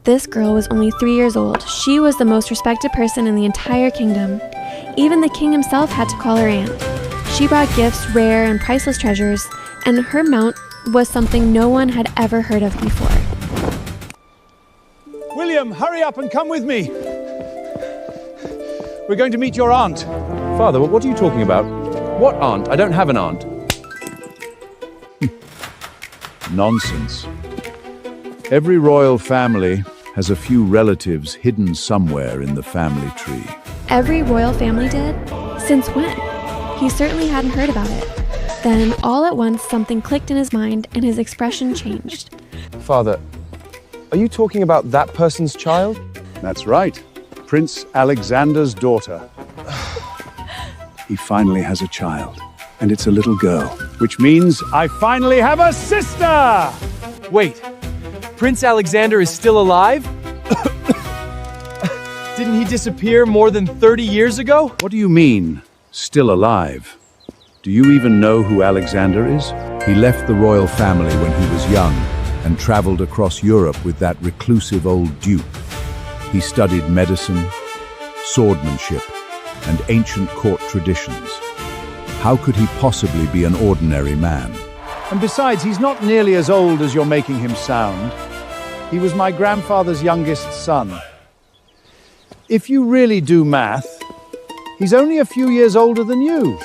This girl was only 3 years old. She was the most respected person in the entire kingdom. Even the king himself had to call her aunt. She brought gifts, rare and priceless treasures, and her mount was something no one had ever heard of before. William, hurry up and come with me. We're going to meet your aunt. Father, what are you talking about? What aunt? I don't have an aunt. Nonsense. Every royal family has a few relatives hidden somewhere in the family tree. Every royal family did? Since when? He certainly hadn't heard about it. Then, all at once, something clicked in his mind and his expression changed. Father, are you talking about that person's child? That's right. Prince Alexander's daughter. He finally has a child, and it's a little girl, which means I finally have a sister! Wait, Prince Alexander is still alive? Didn't he disappear more than 30 years ago? What do you mean, still alive? Do you even know who Alexander is? He left the royal family when he was young and traveled across Europe with that reclusive old duke. He studied medicine, swordsmanship, and ancient court traditions. How could he possibly be an ordinary man? And besides, he's not nearly as old as you're making him sound. He was my grandfather's youngest son. If you really do math, he's only a few years older than you.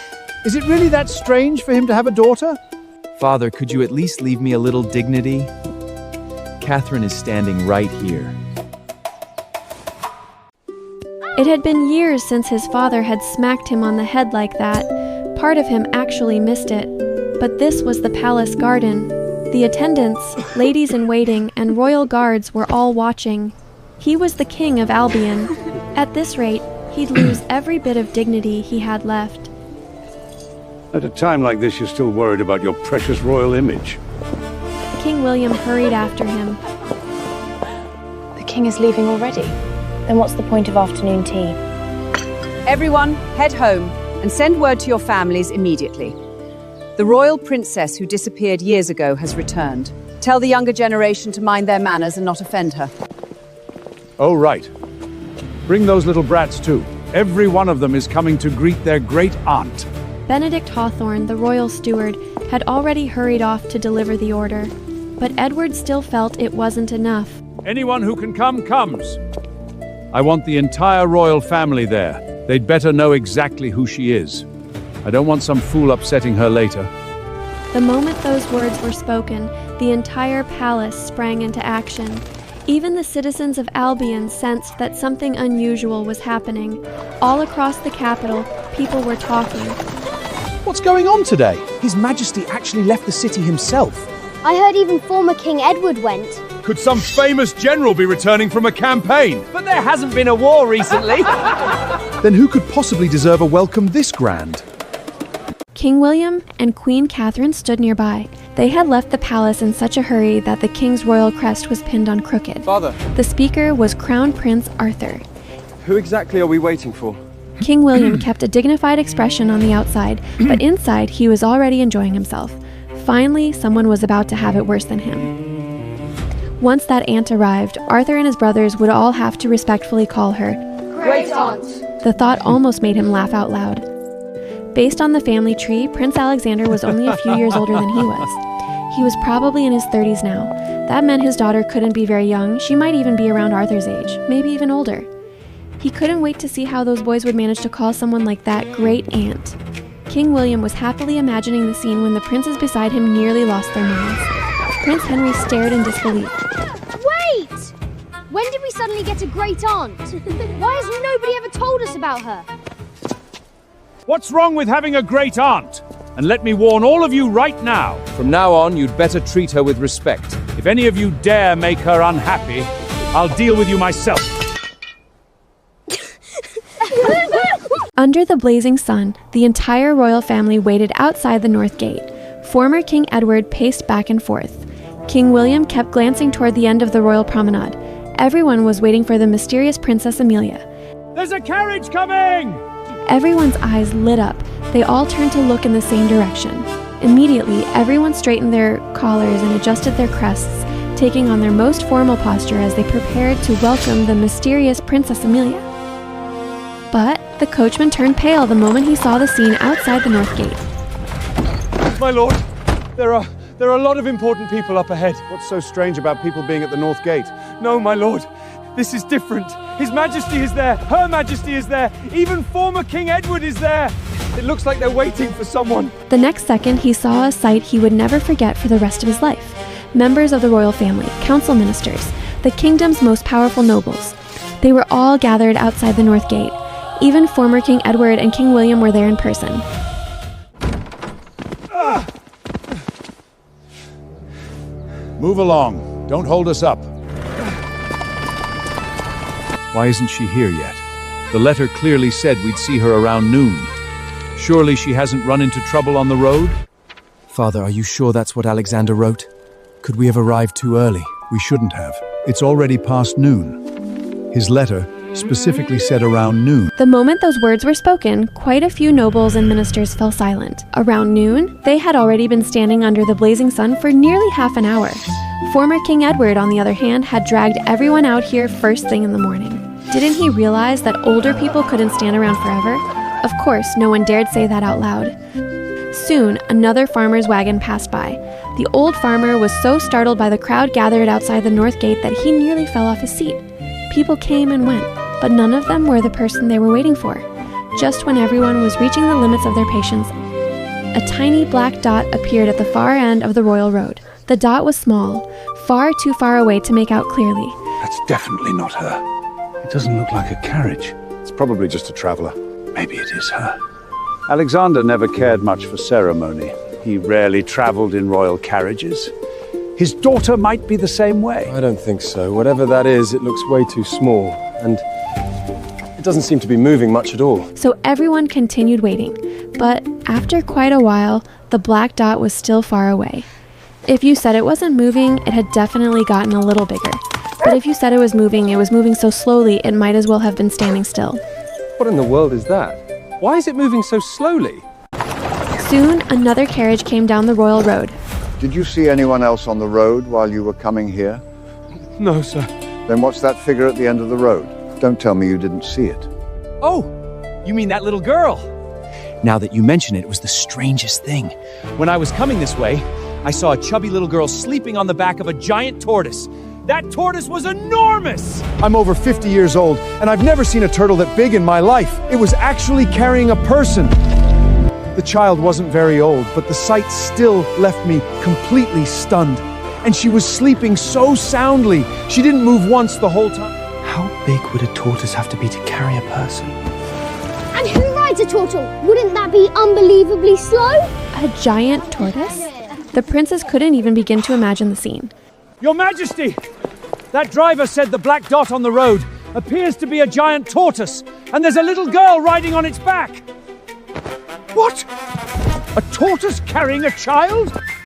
Is it really that strange for him to have a daughter? Father, could you at least leave me a little dignity? Catherine is standing right here. It had been years since his father had smacked him on the head like that. Part of him actually missed it. But this was the palace garden. The attendants, ladies-in-waiting, and royal guards were all watching. He was the king of Albion. At this rate, he'd lose every bit of dignity he had left. At a time like this, you're still worried about your precious royal image. King William hurried after him. The king is leaving already. Then what's the point of afternoon tea? Everyone, head home and send word to your families immediately. The royal princess who disappeared years ago has returned. Tell the younger generation to mind their manners and not offend her. Oh, right. Bring those little brats too. Every one of them is coming to greet their great aunt. Benedict Hawthorne, the royal steward, had already hurried off to deliver the order. But Edward still felt it wasn't enough. Anyone who can come, comes. I want the entire royal family there. They'd better know exactly who she is. I don't want some fool upsetting her later. The moment those words were spoken, the entire palace sprang into action. Even the citizens of Albion sensed that something unusual was happening. All across the capital, people were talking. What's going on today? His Majesty actually left the city himself. I heard even former King Edward went. Could some famous general be returning from a campaign? But there hasn't been a war recently. Then who could possibly deserve a welcome this grand? King William and Queen Catherine stood nearby. They had left the palace in such a hurry that the king's royal crest was pinned on crooked. Father. The speaker was Crown Prince Arthur. Who exactly are we waiting for? King William kept a dignified expression on the outside, but inside he was already enjoying himself. Finally, someone was about to have it worse than him. Once that aunt arrived, Arthur and his brothers would all have to respectfully call her Great Aunt. The thought almost made him laugh out loud. Based on the family tree, Prince Alexander was only a few years older than he was. He was probably in his 30s now. That meant his daughter couldn't be very young. She might even be around Arthur's age, maybe even older. He couldn't wait to see how those boys would manage to call someone like that great aunt. King William was happily imagining the scene when the princes beside him nearly lost their minds. Prince Henry stared in disbelief. Wait! When did we suddenly get a great aunt? Why has nobody ever told us about her? What's wrong with having a great aunt? And let me warn all of you right now. From now on, you'd better treat her with respect. If any of you dare make her unhappy, I'll deal with you myself. Under the blazing sun, the entire royal family waited outside the north gate. Former King Edward paced back and forth. King William kept glancing toward the end of the royal promenade. Everyone was waiting for the mysterious Princess Amelia. There's a carriage coming! Everyone's eyes lit up. They all turned to look in the same direction. Immediately, everyone straightened their collars and adjusted their crests. taking on their most formal posture as they prepared to welcome the mysterious Princess Amelia. But the coachman turned pale the moment he saw the scene outside the north gate. My lord, there are a lot of important people up ahead. What's so strange about people being at the north gate? No, my lord, this is different. His Majesty is there, Her Majesty is there, even former King Edward is there. It looks like they're waiting for someone. The next second, he saw a sight he would never forget for the rest of his life. Members of the royal family, council ministers, the kingdom's most powerful nobles. They were all gathered outside the north gate. Even former King Edward and King William were there in person. Move along. Don't hold us up. Why isn't she here yet? The letter clearly said we'd see her around noon. Surely she hasn't run into trouble on the road? Father, are you sure that's what Alexander wrote? Could we have arrived too early? We shouldn't have. It's already past noon. His letter specifically said around noon. The moment those words were spoken, quite a few nobles and ministers fell silent. Around noon, they had already been standing under the blazing sun for nearly half an hour. Former King Edward, on the other hand, had dragged everyone out here first thing in the morning. Didn't he realize that older people couldn't stand around forever? Of course, no one dared say that out loud. Soon, another farmer's wagon passed by. The old farmer was so startled by the crowd gathered outside the north gate that he nearly fell off his seat. People came and went, but none of them were the person they were waiting for. Just when everyone was reaching the limits of their patience, a tiny black dot appeared at the far end of the royal road. The dot was small, far too far away to make out clearly. That's definitely not her. It doesn't look like a carriage. It's probably just a traveler. Maybe it is her. Alexander never cared much for ceremony. He rarely traveled in royal carriages. His daughter might be the same way. I don't think so. Whatever that is, it looks way too small, and it doesn't seem to be moving much at all. So everyone continued waiting, but after quite a while, the black dot was still far away. If you said it wasn't moving, it had definitely gotten a little bigger. But if you said it was moving so slowly, it might as well have been standing still. What in the world is that? Why is it moving so slowly? Soon, another carriage came down the royal road. Did you see anyone else on the road while you were coming here? No, sir. Then what's that figure at the end of the road? Don't tell me you didn't see it. Oh, you mean that little girl? Now that you mention it, it was the strangest thing. When I was coming this way, I saw a chubby little girl sleeping on the back of a giant tortoise. That tortoise was enormous! I'm over 50 years old, and I've never seen a turtle that big in my life. It was actually carrying a person. The child wasn't very old, but the sight still left me completely stunned. And she was sleeping so soundly. She didn't move once the whole time. How big would a tortoise have to be to carry a person? And who rides a turtle? Wouldn't that be unbelievably slow? A giant tortoise? The princess couldn't even begin to imagine the scene. Your Majesty! That driver said the black dot on the road appears to be a giant tortoise, and there's a little girl riding on its back. What? A tortoise carrying a child?